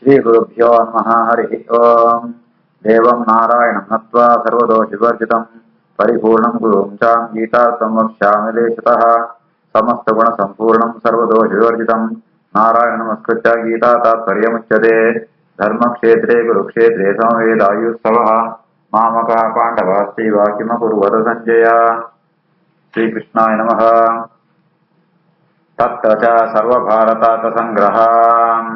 श्रीगुरुभ्यो नमः हरिः ओम्। देवं नारायणं नत्वा सर्वदोषविवर्जितं परिपूर्णं गुरुं चां गीतार्थं वक्ष्यामि देशतः। समस्तगुणसम्पूर्णं सर्वदोषविवर्जितं नारायणनमस्कृत्य गीता तात्पर्यमुच्यते। धर्मक्षेत्रे कुरुक्षेत्रे समवेदायुत्सवः मामकः पाण्डवाश्चैव किमकुर्वत सञ्जय। श्रीकृष्णाय नमः। तत्र च सर्वभारतार्थसङ्ग्रहाम्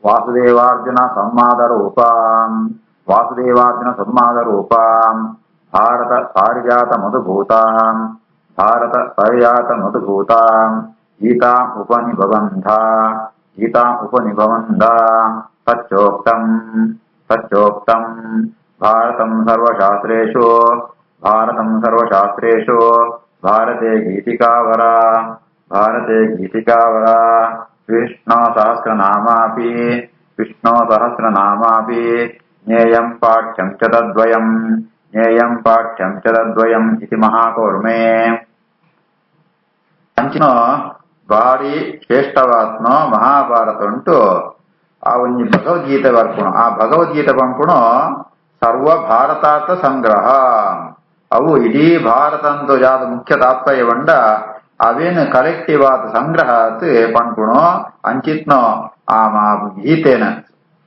वासुदेवार्जुन संवादरूपाम् भारत पारिजात मधुभूताम् गीताम् उपनिबन्धा तच्चोक्तम् भारतं सर्वशास्त्रेषु भारते गीतिकावरा विष्णो सहस्रनामापि ज्ञेयं पाठ्यं च तद्वयम् इति महाकौर्मे ಅಂಚಿನ ಭಾರಿ ಶ್ರೇಷ್ಠವಾತ್ನೋ ಮಹಾಭಾರತ ಉಂಟು ಆ ಒಂದು ಭಗವದ್ಗೀತೆ ಬರ್ಕೊಣ ಆ ಭಗವದ್ಗೀತೆ ಬಂದ್ಕೊಣು ಸರ್ವ ಭಾರತಾರ್ಥ ಸಂಗ್ರಹ ಅವು ಇಡೀ ಭಾರತ ಅಂತ ಯಾವ್ದು ಮುಖ್ಯ ತಾತ್ಪರ್ಯವಂಡ ಅವೇನು ಕಲೆಕ್ಟಿವ್ ಆದ ಸಂಗ್ರಹ ಪಂಡ್ಕೊಣು ಅಂಚಿತ್ನೋ ಆ ಗೀತೆನ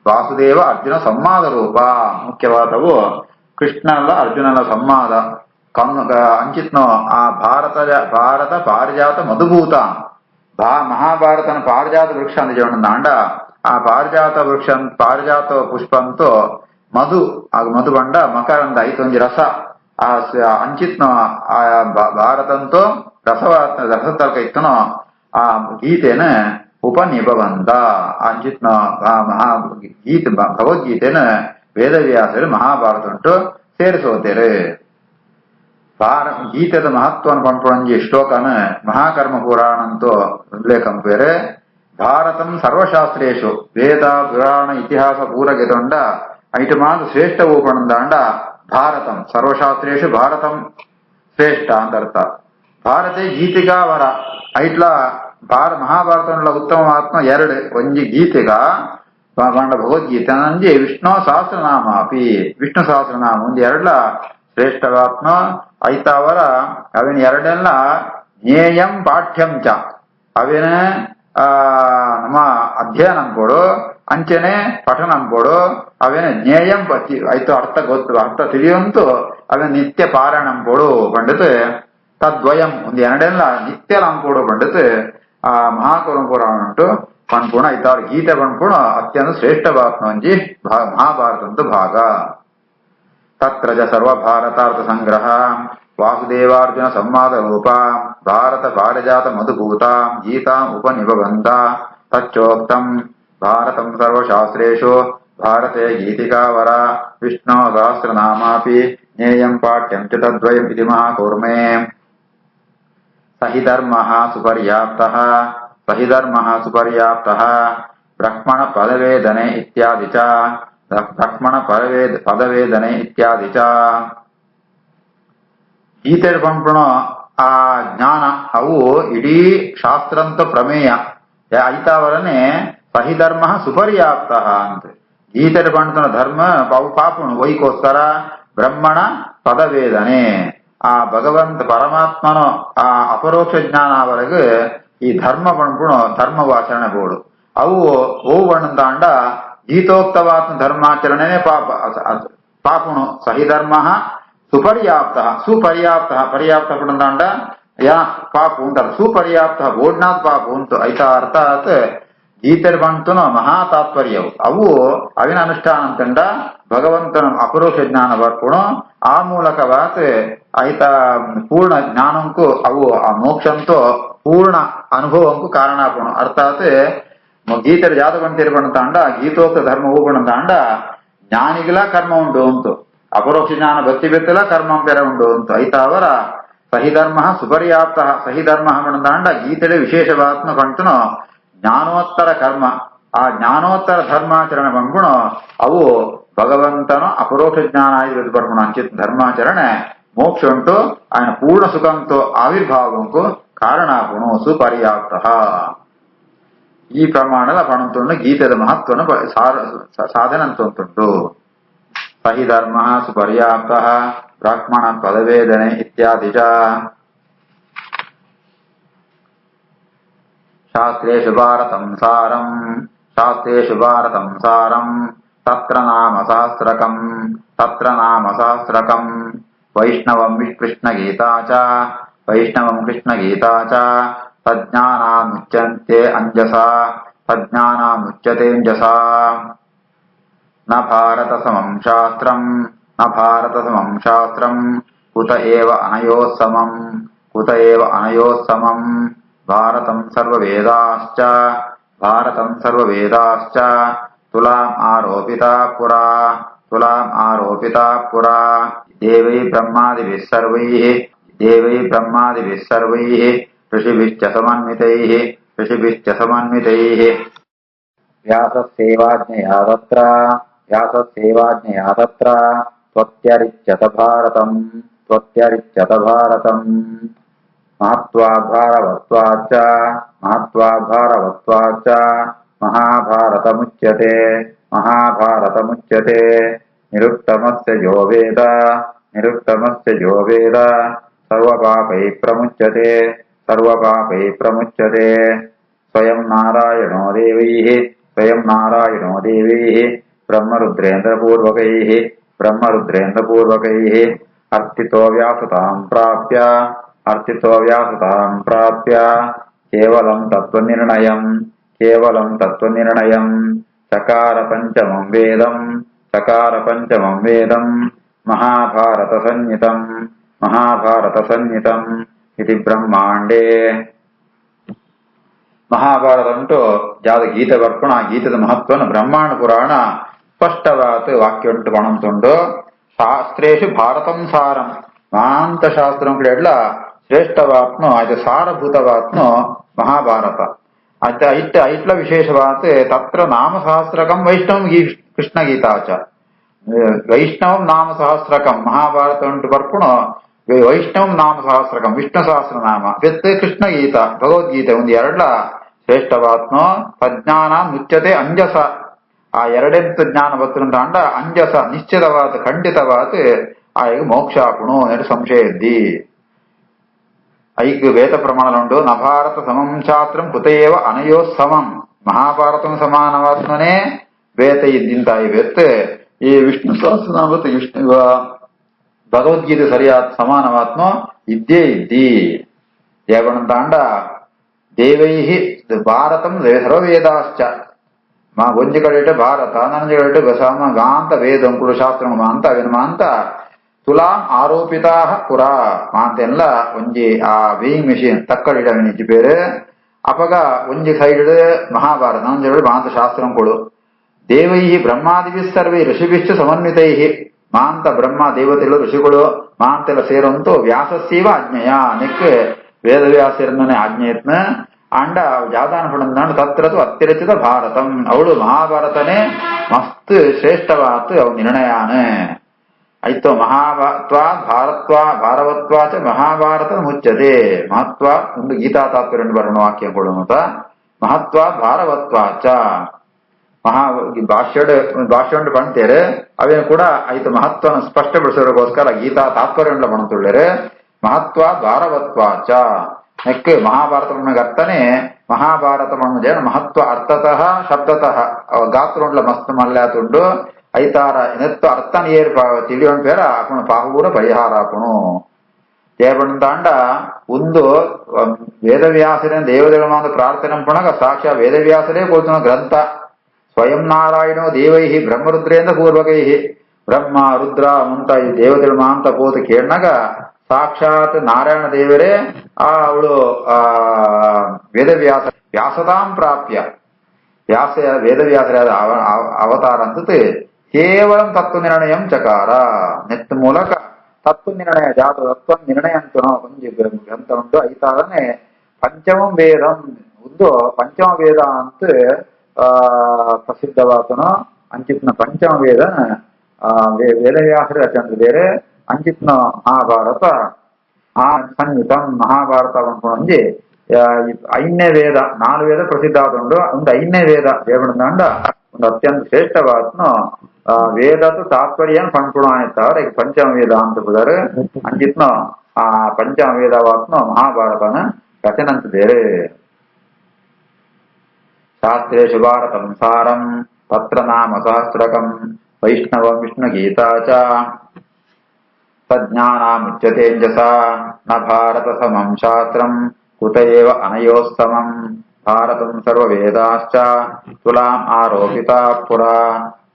ವಾಸುದೇವ ಅರ್ಜುನ ಸಂವಾದ ರೂಪ ಮುಖ್ಯವಾದವು ಕೃಷ್ಣಲ್ಲ ಅರ್ಜುನನ ಸಂವಾದ ಅಂಚಿತ್ನೋ ಆ ಭಾರತ ಪಾರಿಜಾತ ಮಧುಭೂತ ಮಹಾಭಾರತನ ಪಾರಿಜಾತ ವೃಕ್ಷ ಅಂತ ಹೇಳಂಡ ಆ ಪಾರಿಜಾತ ಪುಷ್ಪ ಅಂತೂ ಮಧು ಬಂಡ ಮಕರಂದ ಐತೊಂಜಿ ರಸ ಆ ಅಂಚಿತ್ನೋ ಆ ಭಾರತಂತೂ ರಸತರ್ಕ ಇತ್ತನೋ ಆ ಗೀತೆನ ಉಪನಿಬಂಧ ಅಂಚಿತ್ನೋ ಗೀತೆ ಭಗವದ್ಗೀತೆನ ವೇದವ್ಯಾಸರು ಮಹಾಭಾರತ ಉಂಟು ಸೇರಿಸೋತೇರು. ಗೀತೆದ ಮಹತ್ವವನ್ನು ಪಂಪೊಂಜಿ ಶ್ಲೋಕನ ಮಹಾಕರ್ಮ ಪುರಾಣ ಅಂತೂ ಉಲ್ಲೇಖಂ ಬೇರೆ ಭಾರತಂ ಸರ್ವಶಾಸ್ತ್ರೇಶು ವೇದ ಪುರಾಣ ಇತಿಹಾಸ ಪೂರಗೆದೊಂಡ ಐಟು ಮಾತು ಶ್ರೇಷ್ಠ ಊಪಣಂದಾಂಡ ಭಾರತಂ ಸರ್ವಶಾಸ್ತ್ರೇಶು ಭಾರತಂ ಶ್ರೇಷ್ಠ ಅಂತ ಅರ್ಥ. ಭಾರತೆ ಗೀತಿಗಾವರ ಐಟ್ಲ ಮಹಾಭಾರತ ಉತ್ತಮ ಆತ್ಮ ಎರಡು ಒಂಜಿ ಗೀತೆಗ ಬಂಡ ಭಗವದ್ಗೀತೆ ನಂಜಿ ವಿಷ್ಣು ಸಹಸ್ರನಾಮ ಒಂದು ಎರಡ್ಲ ಶ್ರೇಷ್ಠವಾತ್ಮ ಐತಾವರ ಅವೇನ ಎರಡೆಲ್ಲ ಜ್ಞೇಯಂ ಪಾಠ್ಯಂ ಚ ಅವೇನ ನಮ್ಮ ಅಧ್ಯಯನ ಅನ್ಬೋಡು ಅಂಚೆನೆ ಪಠನ ಅನ್ಬೋಡು ಅವೇನ ಜ್ಞೇಯಂ ಆಯ್ತು ಅರ್ಥ ತಿಳಿಯಂತೂ ಅವೇನ ನಿತ್ಯ ಪಾರಾಯಣ ಅನ್ಬೋಡು ಬಂಡದು ತದ್ವಯಂ ಒಂದು ಎರಡೆಲ್ಲ ನಿತ್ಯ ಅನ್ಬೋಡು ಬಂಡದು ಆ ಮಹಾಕರ್ಮ ಪುರಾಣ ಉಂಟು ಪಂಡ್ಪುಣ ಐತಾವ್ರ ಗೀತೆ ಪಂಡ್ಪುಣ ಅತ್ಯಂತ ಶ್ರೇಷ್ಠವಾತ್ಮ ಒಂಜಿ ಮಹಾಭಾರತಂತು ಭಾಗ. ತತ್ರ ಚ ಸರ್ವಭಾರತಾರ್ಥ ಸಂಗ್ರಹ ವಾಸುದೇವಾರ್ಜುನ ಸಂವಾದ ರೂಪ ಭಾರತ ಪಾರಿಜಾತ ಮಧುಭೂತ ಗೀತಾಂ ಉಪನಿಬಂಧ ತಚ್ಚೋಕ್ತಂ ಭಾರತಂ ಸರ್ವಶಾಸ್ತ್ರೇಷು ಭಾರತೆ ಗೀತಿಕಾವರ ವಿಷ್ಣು ಸಹಸ್ರನಾಮಾಪಿ ಜ್ಞೇಯಂ ಪಾಠ್ಯಂ ಚ ತದ್ವಯಂ ಇತಿ ಮಹಾಕೌರ್ಮೆ. ಸಹಿ ಧರ್ಮಃ ಸುಪರ್ಯಾಪ್ತಃ ಬ್ರಹ್ಮಣ ಪದವೇದನೆ ಇತ್ಯಾದಿ ಚ ಗೀತೆ ಪಂಪಣ ಆ ಜ್ಞಾನ ಅವು ಇಡೀ ಶಾಸ್ತ್ರಂತ ಪ್ರಮೇಯ ಐತಾವರನೆ ಸಹಿಧರ್ಮ ಸುಪರ್ಯಾಪ್ತ ಅಂತ ಗೀತೆ ಪಂಪನ ಧರ್ಮ ಪಾಪುಣು ವೈಕೋಸ್ಕರ ಬ್ರಹ್ಮಣ ಪದವೇದನೆ ಆ ಭಗವಂತ ಪರಮಾತ್ಮನ ಆ ಅಪರೋಕ್ಷ ಜ್ಞಾನ ಅವರೆಗೆ ಈ ಧರ್ಮ ಪಂಪುಣ ಧರ್ಮವಾಚರಣೆ ಬೋಡು ಅವು ಓವು ಬಣ್ಣದಾಂಡ ಗೀತೋಕ್ತವಾತ್ಮ ಧರ್ಮಾಚರಣೆ ಪಾಪುಣು ಸಹಿಧರ್ಮ ಸುಪರ್ಯಾಪ್ತ ಪರ್ಯಾಪ್ತ ಪಡಂದಾಂಡ ಯಾ ಪಾಪು ಅಂತ ಸುಪರ್ಯಾಪ್ತ ಬೋಡ್ನಾಥ್ ಪಾಪು ಅಂತ ಐತ ಅರ್ಥಾತ್ ಗೀತೆ ಬಂತುನ ಮಹಾ ತಾತ್ಪರ್ಯವು ಅವು ಅವಿನ ಅನುಷ್ಠಾನ ಅಂತಂಡ ಭಗವಂತನ ಅಪರೋಕ್ಷ ಜ್ಞಾನ ಬರ್ಕೊಣು ಆ ಮೂಲಕವಾತ್ ಐತ ಪೂರ್ಣ ಜ್ಞಾನಂಕು ಅವು ಆ ಮೋಕ್ಷಂತೂ ಪೂರ್ಣ ಅನುಭವಂಕು ಕಾರಣ ಆಪಣು ಅರ್ಥಾತ್ ಗೀತೆರ ಜಾತ ಬಂತಿರ್ಬಂತಾಂಡ ಗೀತೋಕ್ತ ಧರ್ಮ ಹೂಬಣಂತಾಂಡ ಜ್ಞಾನಿಗಳ ಕರ್ಮ ಉಂಟು ಅಂತು ಅಪರೋಕ್ಷ ಜ್ಞಾನ ಭಕ್ತಿ ಬೆತ್ತಲ ಕರ್ಮ ಪೆರ ಉಂಟು ಅಂತು ಐತಾವರ ಸಹಿಧರ್ಮ ಸುಪರ್ಯಾಪ್ತ ಸಹಿಧರ್ಮ ಬಣಂತಾಂಡ ಗೀತೆಡೆ ವಿಶೇಷವಾತ್ಮ ಕಂಟುನು ಜ್ಞಾನೋತ್ತರ ಕರ್ಮ ಆ ಜ್ಞಾನೋತ್ತರ ಧರ್ಮಾಚರಣೆ ಬಂದ್ಬಿಡು ಅವು ಭಗವಂತನ ಅಪರೋಕ್ಷ ಜ್ಞಾನ ಆಗಿ ಬರ್ಕೊಂಡು ಅಂಚಿತ್ ಧರ್ಮಾಚರಣೆ ಮೋಕ್ಷ ಉಂಟು ఆయన పూర్ణ సుఖంతో ఆవిర్భావంకు ಕಾರಣಾಪುಣು ಸುಪರ್ಯಾಪ್ತ. ಈ ಪ್ರಮಾಣದ ಪಣಂತುಂಡು ಗೀತೆದ ಮಹತ್ವನ ಸಾಧನ ಅಂತುಂಟು. ಸಹಿ ಧರ್ಮ ಸುಪರ್ಯಾಪ್ತ ಬ್ರಾಹ್ಮಣ ಪದವೇದನೆ ಇತ್ಯಾದಿ ಚ. ಶಾಸ್ತ್ರೇಷು ಭಾರತಂ ಸಾರಂ ತತ್ರ ನಾಮ ಸಹಸ್ರಕಂ ವೈಷ್ಣವಂ ಕೃಷ್ಣಗೀತಾ ಚ ತಜ್ಞಾನಾಮುಚ್ಯತೆ ಅಂಜಸಾ ನ ಭಾರತ ಸಮಂ ಶಾಸ್ತ್ರಂ ಕುತ ಏವ ಅನಯೋಸ್ಸಮಂ ಭಾರತಂ ಸರ್ವವೇದಾಶ್ಚ ತುಲಾಂ ಆರೋಪಿತಾ ಪುರಾ ದೇವೈ ಬ್ರಹ್ಮಾದಿಭಿಃ ಸರ್ವೈಃ ಋಷಿಭಿಶ್ಚ ಸಮನ್ವಿತೈಃ ವ್ಯಾಸಸ್ಯೇವಾಜ್ಞಯಾ ತತ್ರ ತ್ವತ್ಯರಿಚ್ಯತ ಭಾರತಂ ಮಹತ್ವಾದ್ಭಾರವತ್ವಾಚ್ಚ ಮಹಾಭಾರತಮುಚ್ಯತೆ ನಿರುಕ್ತಮಸ್ಯ ಯೋ ವೇದ ಸರ್ವಪಾಪೈ ಪ್ರಮುಚ್ಯತೆ ಸ್ವಯಂ ನಾರಾಯಣೋ ದೇವೈಃ ಬ್ರಹ್ಮರುದ್ರೇಂದ್ರಪೂರ್ವಕೈಃ ಅರ್ಥಿತೋ ವ್ಯಾಸತಾಂ ಪ್ರಾಪ್ಯ ಕೇವಲಂ ತತ್ವನಿರ್ಣಯಂ ಚಕಾರ ಪಂಚಮಂ ವೇದಂ ಮಹಾಭಾರತ ಸಂಹಿತಂ ಇತಿ ಬ್ರಹ್ಮಾಂಡೇ. ಮಹಾಭಾರತ ಉಂಟು ಯಾವ್ದು ಗೀತೆ ಬರ್ಪಣ ಆ ಗೀತದ ಮಹತ್ವನ ಬ್ರಹ್ಮಾಂಡ ಪುರಾಣ ಸ್ಪಷ್ಟವಾದ ವಾಕ್ಯ ಉಂಟು ಪಣಂತುಂಡು. ಶಾಸ್ತ್ರೇಷು ಭಾರತಂ ಸಾರಂ ಮಹಾಂತ ಶಾಸ್ತ್ರ ಎಲ್ಲ ಶ್ರೇಷ್ಠವಾತ್ನು ಅದು ಸಾರಭೂತವಾತ್ನು ಮಹಾಭಾರತ. ಐಟ್ಲ ವಿಶೇಷವಾತ್ ತತ್ರ ನಾಮ ಸಹಸ್ರಕಂ ವೈಷ್ಣವಂ ಕೃಷ್ಣ ಗೀತಾಚ. ವೈಷ್ಣವಂ ನಾಮ ಸಹಸ್ರಕಂ ಮಹಾಭಾರತ ಉಂಟು ಬರ್ಪುಣ ವೈಷ್ಣವಂ ನಾಮ ಸಹಸ್ರಕಂ ವಿಷ್ಣು ಸಹಸ್ರನಾಮ ವಿತ್ ಕೃಷ್ಣ ಗೀತಾ ಭಗವದ್ಗೀತೆ ಒಂದು ಎರಡ್ಲ ಶ್ರೇಷ್ಠವಾತ್ನೋ ತಜ್ಞಾನ ಮುಚ್ಚತೆ ಅಂಜಸ. ಆ ಎರಡೆಂತ ಜ್ಞಾನ ಬತ್ತುಂಟಾಂಡ ಅಂಜಸ ನಿಶ್ಚಿತವಾದ ಖಂಡಿತವಾದ ಆಗ ಮೋಕ್ಷಾಪುಣು ಎಂದು ಸಂಶಯ ಇದ್ದಿ. ಐಕ್ ವೇದ ಪ್ರಮಾಣಲುಂಟು ನ ಭಾರತ ಸಮಂ ಶಾಸ್ತ್ರಂ ಕುತಯೇವ ಅನಯೋಸ್ಸಮಂ. ಮಹಾಭಾರತಂ ಸಮಾನವಾತ್ಮನೇ ವೇತ ಇದ್ದಿಂತಾಯಿ ವೇತ್ ಈ ವಿಷ್ಣು ಸಹಸ್ರನಾಮ ವಿಷ್ಣು ಭಗವದ್ಗೀತೆ ಸರಿಯಾದ ಸಮಾನವಾತ್ಮ ಇದ್ದೇ ಇದ್ದಿ. ದೇವಣಂತಾಂಡ ದೇವೈಹಿ ಭಾರತಂ ಸರ್ವವೇದಾಶ್ಚ ಒಂಜಿ ಕಡೆ ಭಾರತ ನನಂಜಿ ಕಡೆ ಗಾಂತ ವೇದಂ ಕುಳು ಶಾಸ್ತ್ರ ಮಾಂತ ಅವಿನಮಾಂತ ತುಲಾಂ ಆರೋಪಿತಾ ಪುರಾ ಮಾಂತೆಲ್ಲ ಒಂಜಿ ಆ ವೇಯಿಂಗ್ ಮೆಷಿನ್ ತಕ್ಕಡಿಡವಿನಿಜ್ಜಿ ಬೇರೆ ಅಪಗ ಒಂಜಿ ಸೈಡ್ ಮಹಾಭಾರತ ನಂಜಿ ಮಾಂತ ಶಾಸ್ತ್ರಂ ಕೊಡು. ದೇವೈಹಿ ಬ್ರಹ್ಮಾದಿಭಿ ಸರ್ವೈ ಋಷಿಭಿಶ್ಚ ಸಮನ್ವಿತೈಹಿ ಮಾಂತ ಬ್ರಹ್ಮ ದೇವತೆಗಳು ಋಷಿಗಳು ಮಾಂತೆಲ್ಲ ಸೇರಂತು ವ್ಯಾಸಸ್ಯವ ಆಜ್ಞೆಯ ನೆಕ್ ವೇದವ್ಯಾಸರನ್ನೇ ಆಜ್ಞೆಯತ್ನ ಅಂಡ ಜಾದಾನ ಪಡಂದಾಂಡ ತತ್ರದು ಅತ್ತಿರಚಿತ ಭಾರತಂ ಅವಳು ಮಹಾಭಾರತನೇ ಮಸ್ತ್ ಶ್ರೇಷ್ಠವಾತ್ ಅವು ನಿರ್ಣಯಾನ ಆಯ್ತು. ಭಾರವತ್ವಾಚ ಮಹಾಭಾರತ ಮುಚ್ಚತೆ ಮಹತ್ವ ಒಂದು ಗೀತಾ ತಾತ್ಪರ್ಯ ಬರೋಣ ವಾಕ್ಯಗಳು ಮತ ಭಾರವತ್ವಾಚ ಭಾಷ್ಯ ಪಣ್ತೇರೆ ಅವೇನು ಕೂಡ ಆಯ್ತು ಮಹತ್ವನ ಸ್ಪಷ್ಟಪಡಿಸೋದಕ್ಕೋಸ್ಕರ ಗೀತಾ ತಾತ್ಪರ್ಯ ಪಣತುಳ್ಳರೆ ಮಹತ್ವ ಭಾರವತ್ವಾಚ ನೆಕ್ ಮಹಾಭಾರತ ಅರ್ಥನೇ ಮಹಾಭಾರತ ಮಹತ್ವ ಅರ್ಥತಃ ಶಬ್ದತಃ ಗಾತ್ರ ಮಸ್ತ್ ಮಲ್ಯಾತುಂಡು ಐತಾರ ನೆತ್ತು ಅರ್ಥನ ಏರ್ ತಿಳಿಯೋಣ ಪೇರ ಅಪಣ ಪಾಹೂರ ಪರಿಹಾರ ಅಪಣು ಏರ್ಪಂತಾಂಡ ಒಂದು ವೇದವ್ಯಾಸರ ದೇವದೇವ ಪ್ರಾರ್ಥನೆ ಪಣಗ ಸಾಕ್ಷಾ ವೇದವ್ಯಾಸರೇ ಕೂತನ ಗ್ರಂಥ ಸ್ವಯಂ ನಾರಾಯಣೋ ದೇವೈಹಿ ಬ್ರಹ್ಮರುದ್ರೇಂದ್ರ ಪೂರ್ವಕೈಹಿ ಬ್ರಹ್ಮ ರುದ್ರ ಮುಂತ ಈ ದೇವತೆಗಳು ಮಾಂತ ಪೋತ ಕೇಳಿನಾಗ ಸಾಕ್ಷಾತ್ ನಾರಾಯಣ ದೇವರೇ ಅವಳು ವ್ಯಾಸತಾಂ ಪ್ರಾಪ್ಯ ವೇದವ್ಯಾಸರಾದ ಅವತಾರ ಅಂತ ಕೇವಲ ತತ್ವ ನಿರ್ಣಯಂ ಚಕಾರ ನೆತ್ ಮೂಲಕ ತತ್ವ ನಿರ್ಣಯ ಜಾತ ತತ್ವ ನಿರ್ಣಯ ಅಂತ ಒಂದು ಗ್ರಂಥ ಉಂಟು. ಐತಾರನೆ ಪಂಚಮಂ ವೇದಂ ಒಂದು ಪಂಚಮ ವೇದ ಅಂತ ಪ್ರಸಿದ್ಧವಾತನು ಅಂಚಿತ್ನ ಪಂಚಮ ವೇದ ವೇದವ್ಯಾಸರ ರಚನೆ ಬೇರೆ ಅಂಚಿತ್ನ ಮಹಾಭಾರತ ಆ ಸಂಹಿತಂ ಮಹಾಭಾರತ ಒಂಜಿ ಐದನೇ ವೇದ 4 ವೇದ ಪ್ರಸಿದ್ಧ ಆದುಂಡು ಒಂದು 5ನೇ ವೇದ ದೇವನಂದ ಒಂದು ಅತ್ಯಂತ ಶ್ರೇಷ್ಠವಾದ್ನು ವೇದದ ತಾತ್ಪರ್ಯ ಪಂಪುಣ ಆಯ್ತಾವ್ರೆ ಈಗ ಪಂಚಮ ವೇದ ಅಂತ ಬುದಾರೆ ಅಂಜಿತ್ನ ಆ ಪಂಚಮ ವೇದವಾದ್ನು ಮಹಾಭಾರತನ ರಚನಂತ ಬೇರೆ ಶಾಸ್ತ್ರೇಷು ಭಾರತಂ ಸಾರಂ ತತ್ರ ನಾಮ ಸಹಸ್ರಕಂ ವೈಷ್ಣವಂ ವಿಷ್ಣುಗೀತಾ ಚ ಸಜ್ಞಾನಾಮುಚ್ಯತೇಂಜಸ ನ ಭಾರತ ಸಮಂ ಶಾಸ್ತ್ರಂ ಕುತ ಏವ ಅನಯೋಸ್ತಮಂ ಭಾರತಂ ಸರ್ವವೇದಾಶ್ಚ ತುಲಾಂ ಆರೋಪಿತಾ ಪುರಾ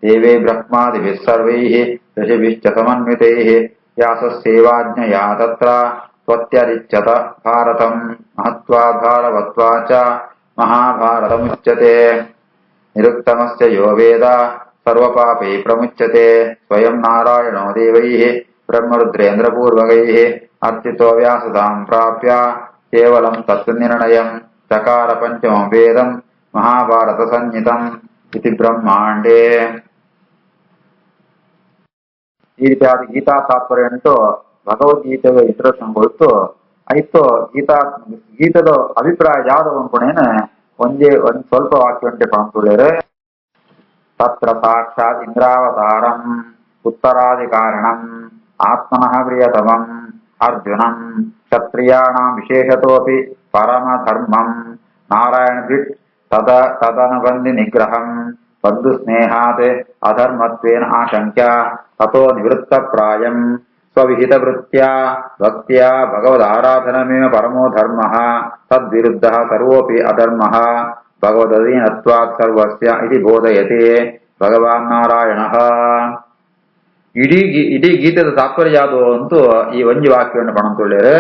ದೇವೇ ಬ್ರಹ್ಮಾದಿಭಿಃ ಸರ್ವೈಃ ಋಷಿಭಿಶ್ಚ ಸಮನ್ವಿತೈಃ ವ್ಯಾಸಸ್ಯೇವಾಜ್ಞಯಾ ತತ್ರ ತ್ವತ್ಯರಿಚ್ಯತ ಭಾರತಂ ಮಹತ್ವಾದ್ಭಾರವತ್ವಾಚ ಮಹಾಭಾರತಮುಚ್ಯತೆ ನಿರುಕ್ತಮಸ್ಯ ಯೋ ವೇದ ಸರ್ವಪಾಪೈ ಪ್ರಮುಚ್ಯತೆ ಸ್ವಯಂ ನಾರಾಯಣೋ ದೇವೈಃ ಬ್ರಹ್ಮರುದ್ರೇಂದ್ರಪೂರ್ವಕೈಃ ಅರ್ಚಿತೋ ವ್ಯಾಸತಾಂ ಪ್ರಾಪ್ಯ ಕೇವಲಂ ತತ್ವನಿರ್ಣಯಂ ಚಕಾರ ಪಂಚಮಂ ವೇದಂ ಮಹಾಭಾರತ ಸಂಹಿತಂ ಇತಿ ಬ್ರಹ್ಮಾಂಡೇ. ಈ ರೀತಿಯಾದ ಗೀತಾ ತಾತ್ಪರ್ಯ ಅಂಟು ಭಗವದ್ಗೀತೆಗೆ ಇಂಟ್ರೊಡಕ್ಷನ್ ಕೊಡ್ತು ಆಯ್ತು. ಗೀತದ ಅಭಿಪ್ರಾಯ ಯಾವ್ದು ಅನ್ಕೊಂಡೇನ ಒಂದ್ ಸ್ವಲ್ಪ ವಾಕ್ಯ ಉಂಟೆ ಪಂಪುಳ್ಳೇರು. ತತ್ರ ಸಾಕ್ಷಾತ್ ಇಂದ್ರಾವತಾರಂ ಉತ್ತರಾಧಿಕಾರಿಣಂ ಆತ್ಮನಃ ಪ್ರಿಯತಮಂ ಅರ್ಜುನಂ ಕ್ಷತ್ರಿಯಾಣಾಂ ವಿಶೇಷತೋಪಿ ಪರಮಧರ್ಮಂ ನಾರಾಯಣಭಿಟ್ ತದನುಬಂಧಿ ನಿಗ್ರಹಂ ಬಂಧು ಸ್ನೇಹಾತ್ ಅಧರ್ಮತ್ವೇನ ಆಶಂಕ್ಯ ತಥೋ ನಿವೃತ್ತಪ್ರಾಯಂ ಸ್ವವಿಹಿತ ವೃತ್ತ್ಯಾ ಭಕ್ತ್ಯಾ ಭಗವದಾರಾಧನಮೇವ ಪರಮೋ ಧರ್ಮಃ ತದ್ವಿರುದ್ಧಃ ಸರ್ವೋಪಿ ಅಧರ್ಮಃ ಭಗವದಧೀನತ್ವಾತ್ ಸರ್ವಸ್ಯ ಇತಿ ಬೋಧಯತೆ ಭಗವಾನ್ ನಾರಾಯಣಃ. ಇಡೀ ಗೀತದ ತಾತ್ಪರ್ಯ ಯಾವುದು ಅಂತೂ ಈ ಒಂಜಿ ವಾಕ್ಯವನ್ನು ಪಣಂತುಳ್ಳೇರು.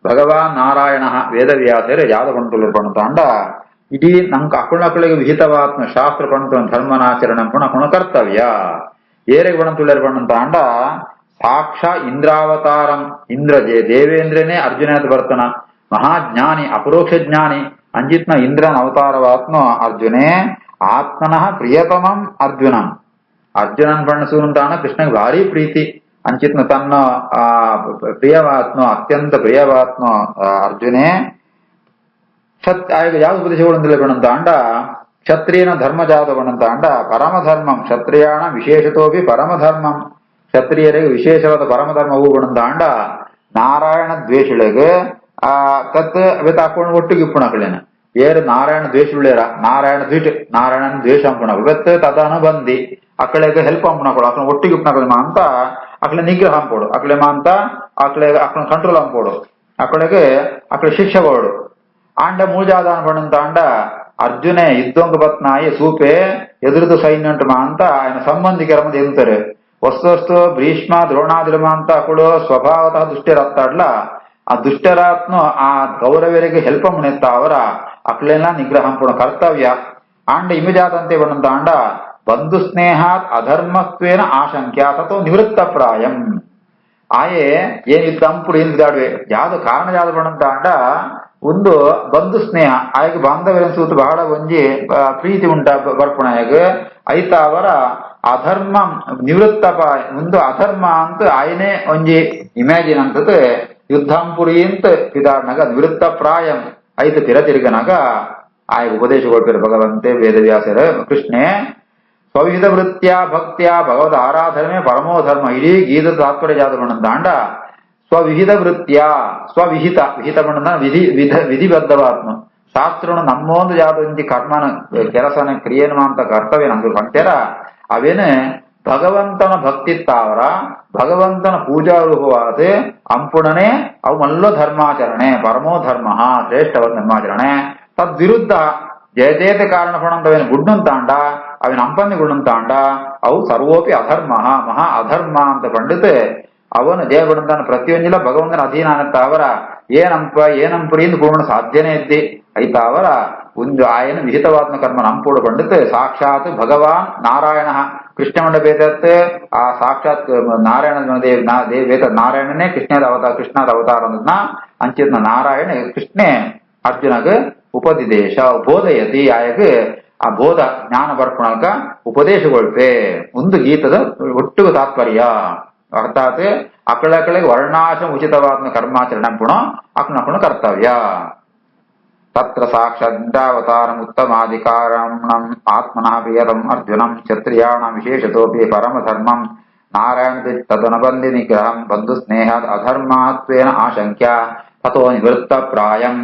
ಭಗವಾನ್ ನಾರಾಯಣ ವೇದವ್ಯಾಸರು ಯಾವ್ದು ಪಣಂತುಳ್ಳೇರು ಪಣಂತಾಂಡ ಇಡೀ ನಂಗೆ ಅಕುಳಕುಳಿಗೆ ವಿಹಿತವಾತ್ಮ ಶಾಸ್ತ್ರ ಪಣಂತು ಧರ್ಮನಾಚರಣೆ ಪುಣ ಕರ್ತವ್ಯ ಏರೆಗೆ ಪಣಂತುಳ್ಳೇರು ಪಣಂತಾಂಡ ಸಾಕ್ಷಾ ಇಂದ್ರಾವತಾರಂ ಇಂದ್ರ ದೇವೇಂದ್ರನೇ ಅರ್ಜುನ ಅಂತ ಬರ್ತಾನ ಮಹಾಜ್ಞಾನಿ ಅಪರೋಕ್ಷ ಜ್ಞಾನಿ ಅಂಜಿತ್ನ ಇಂದ್ರನ ಅವತಾರವಾತ್ಮ ಅರ್ಜುನೇ ಆತ್ಮನಃ ಪ್ರಿಯತಮಂ ಅರ್ಜುನಂ ಅರ್ಜುನನ್ ಬಣ್ಣಸೂನಂತಾನ ಕೃಷ್ಣಗೆ ಭಾರಿ ಪ್ರೀತಿ ಅಂಚಿತ್ನ ತನ್ನ ಪ್ರಿಯವಾತ್ಮ ಅತ್ಯಂತ ಪ್ರಿಯವಾತ್ಮ ಅರ್ಜುನೇ ಯಾವ್ದು ಉಪದೇಶಗಳು ಬಣ್ಣಂತಾಂಡ ಕ್ಷತ್ರಿಯನ ಧರ್ಮಜಾತ ಬಣ್ಣಂತಾಂಡ ಪರಮಧರ್ಮಂ ಕ್ಷತ್ರಿಯಾಣ ವಿಶೇಷತೋಪಿ ಪರಮಧರ್ಮಂ ಕ್ಷತ್ರಿಯರಿಗೆ ವಿಶೇಷವಾದ ಪರಮಧರ್ಮವು ಬಣ್ಣಂತಾಂಡ ನಾರಾಯಣ ದ್ವೇಷಿಳಿಗೆ ತತ್ ಅವತ್ತು ಹಾಕೊಂಡು ಒಟ್ಟಿಗೆ ಇಪ್ಪುಣಗಳೇನ ಏರು ನಾರಾಯಣ ದ್ವೇಷುಳ್ಳೇರ ನಾರಾಯಣನ ದ್ವೇಷ ಅಂಪುಣ ಇವತ್ತು ತದನು ಬಂದಿ ಅಕ್ಕಳಿಗೆ ಹೆಲ್ಪ್ ಅಂಪುಣಗಳು ಅక్కడ ಒಟ್ಟಿಗೆ ಇಪ್ಪುಣಗಳು ಅಂತ ಅಕ್ಕಳ ನಿಗ್ರಹ ಅಂಪೋಡು ಅಕ್ಕಳೆ ಅಂತ ಅಕ್ಕಳ ಕಂಟ್ರೋಲ್ ಅಂಪೋಡು ಅಕ್ಕಳಿಗೆ ಶಿಕ್ಷೆ ಕೊಡು ಆಂಡ ಮೂಜಾದಾನ ಪಣಂತ ಆಂಡ ಅರ್ಜುನೆ ಯುದ್ಧಂಗ ಬತ್ನಾಯಿ ಸೂಪೆ ಎದುರುದು ಸೈನ್ಯ ಉಂಟು ಅಂತ ఆయన ಸಂಬಂಧಿಕರ ಮುಂದೆ ಎಂತಾರೆ ವಸ್ತು ಭೀಷ್ಮ ದ್ರೋಣಾದಿರಮ ಅಂತ ಅಕ್ಕಳು ಸ್ವಭಾವತಃ ದುಷ್ಟರಾಗ್ತಾಡ್ಲ ಆ ದುಷ್ಟರಾತ್ನು ಆ ಗೌರವರಿಗೆ ಹೆಲ್ಪ್ ಮುನೆತ್ತ ಅವರ ಅಕ್ಳೆಲ್ಲ ನಿಗ್ರಹ ಪುಣ ಕರ್ತವ್ಯ ಆಂಡ ಇಮಿಜಾದಂತೆ ಬಣ್ಣಂತ ಆಂಡ ಬಂಧು ಸ್ನೇಹಾತ್ ಅಧರ್ಮತ್ವೇನ ಆಶಂಕ್ಯ ತಥೋ ನಿವೃತ್ತ ಪ್ರಾಯಂ ಆಯೆ ಏನಿದ್ದ ಅಂಪುಡು ಎಂದಾಡುವೆ ಯಾವ್ದು ಕಾರಣ ಯಾವ್ದು ಬಣ್ಣಂತ ಆಂಡ ಒಂದು ಬಂಧು ಸ್ನೇಹ ಆಯ್ಕೆ ಬಾಂಧವ್ಯನ್ಸೂತು ಬಹಳ ಒಂಜಿ ಪ್ರೀತಿ ಉಂಟ ಬರ್ಪುಣಾಯಗ ಐತ ಅವರ ಅಧರ್ಮ ನಿವೃತ್ತ ಮುಂದು ಅಧರ್ಮ ಅಂತ ಆಯ್ನೆ ಒಂಜಿ ಇಮ್ಯಾಜಿನ್ ಅಂತದ ಯುದ್ಧಾಂಪುರಿ ಅಂತ ಪಿದಾಡ್ನಾಗ ನಿವೃತ್ತ ಪ್ರಾಯಂ ಐತ ತಿರತಿರ್ಗನಾಗ ಆಯ್ಕೆ ಉಪದೇಶ ಕೊಡ್ತಾರೆ ಭಗವಂತೆ ವೇದವ್ಯಾಸರ ಕೃಷ್ಣೆ ಸ್ವವಿಹಿತ ವೃತ್ತ್ಯ ಭಕ್ತ್ಯ ಭಗವದ್ ಆರಾಧನೆ ಪರಮೋ ಧರ್ಮ ಇಡೀ ಗೀತದ ತಾತ್ಪರ್ಯ ಜಾತ ಬಣ್ಣಂತಾಂಡ ಸ್ವವಿಹಿತ ವೃತ್ತ್ಯ ಸ್ವವಿಹಿತ ವಿಹಿತ ಬಣ್ಣನ ವಿಧಿಬದ್ಧವಾತ್ಮ ಶಾಸ್ತ್ರನು ನಮ್ಮೊಂದು ಯಾವ್ದು ಕರ್ಮನ ಕೆಲಸನ ಕ್ರಿಯೆನ ಅಂತ ಕರ್ತವ್ಯ ನಮ್ಗೆ ಕಂಡ್ಯಾರ ಅವೇನೆ ಭಗವಂತನ ಭಕ್ತಿತ್ತಾವರ ಭಗವಂತನ ಪೂಜಾರೂಪವಾದ ಅಂಪುಣನೆ ಅವು ಮಲ್ಲ ಧರ್ಮಾಚರಣೆ ಪರಮೋ ಧರ್ಮ ಶ್ರೇಷ್ಠವಾದ ಧರ್ಮಾಚರಣೆ ತದ್ವಿರುದ್ಧ ಜಯಜೇತ ಕಾರಣ ಪಣಂತವೇನು ಗುಡ್ಡಂತಾಂಡ ಅವೇನು ಅಂಪಂದಿ ಗುಡ್ಡಂತಾಂಡ ಅವು ಸರ್ವೋಪಿ ಅಧರ್ಮ ಮಹಾ ಅಧರ್ಮ ಅಂತ ಪಂಡಿತ ಅವನು ದೇವಬಂಧನ ಪ್ರತಿಯೊಂದಿಲ್ಲ ಭಗವಂತನ ಅಧೀನ ಅನ್ನತ್ತ ಅವರ ಏನಂಪುರಿಂದ ಪೂರ್ಣ ಸಾಧ್ಯನೇ ಇದ್ದಿ ಐತ ಅವರ ಒಂದು ಆಯನ ವಿಹಿತವಾತ್ಮ ಕರ್ಮ ನಂಪೂಡು ಪಂಡಿತ ಸಾಕ್ಷಾತ್ ಭಗವಾನ್ ನಾರಾಯಣ ಕೃಷ್ಣ ಮಂಡ ಬೇದತ್ ಆ ಸಾಕ್ಷಾತ್ ನಾರಾಯಣ ದೇವ ನಾರಾಯಣನೇ ಕೃಷ್ಣದ ಅವತಾರ ಅನ್ನೋದನ್ನ ಅಂಚಿತ್ನ ನಾರಾಯಣ ಕೃಷ್ಣೆ ಅರ್ಜುನಗ ಉಪದಿದೇಶ ಬೋಧಯತಿ ಆಯಗ ಆ ಬೋಧ ಜ್ಞಾನ ಬರ್ಪಣಕ ಉಪದೇಶಗೊಳ್ಪೆ ಒಂದು ಗೀತದ ಒಟ್ಟಿಗೆ ತಾತ್ಪರ್ಯ ಅರ್ಥಾತ್ ಅಕ್ಕಳಗಳಿಗೆ ವರ್ಣಾಶ್ರಮ ಉಚಿತವಾದ ಕರ್ಮಾಚರಣೆ ಪುಣ ಅಕ್ನ ಕರ್ತವ್ಯ. ತತ್ರ ಸಾಕ್ಷಾದವತಾರಂ ಉತ್ತಮಾಧಿಕಾರಂ ಆತ್ಮನಃ ಪ್ರಿಯತಂ ಅರ್ಜುನಂ ಕ್ಷತ್ರಿಯಾಣಾಂ ವಿಶೇಷತೋಪಿ ಪರಮಧರ್ಮಂ ನಾರಾಯಣ ತದನುಬಂಧಿ ನಿಗ್ರಹಂ ಬಂಧು ಸ್ನೇಹಾದ್ ಅಧರ್ಮಾತ್ವೇನ ಆಶಂಕ್ಯ ತಥೋ ನಿವೃತ್ತ ಪ್ರಾಯಂ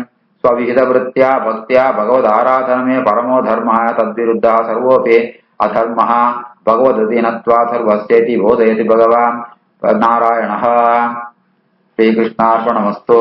ಸ್ವವಿಹಿತ ವೃತ್ತ್ಯಾ ಭಕ್ತ್ಯಾ ಭಗವದಾರಾಧನಮೇ ಪರಮೋ ಧರ್ಮಃ ತದ್ವಿರುದ್ಧ ಸರ್ವೋಪಿ ಅಧರ್ಮಃ ಭಗವದಧೀನತ್ವಾ ಸರ್ವಸ್ಯೇತಿ ಬೋಧಯತಿ ಭಗವಾನ್ ನಾರಾಯಣಃ. ಶ್ರೀಕೃಷ್ಣಾರ್ಪಣಮಸ್ತು.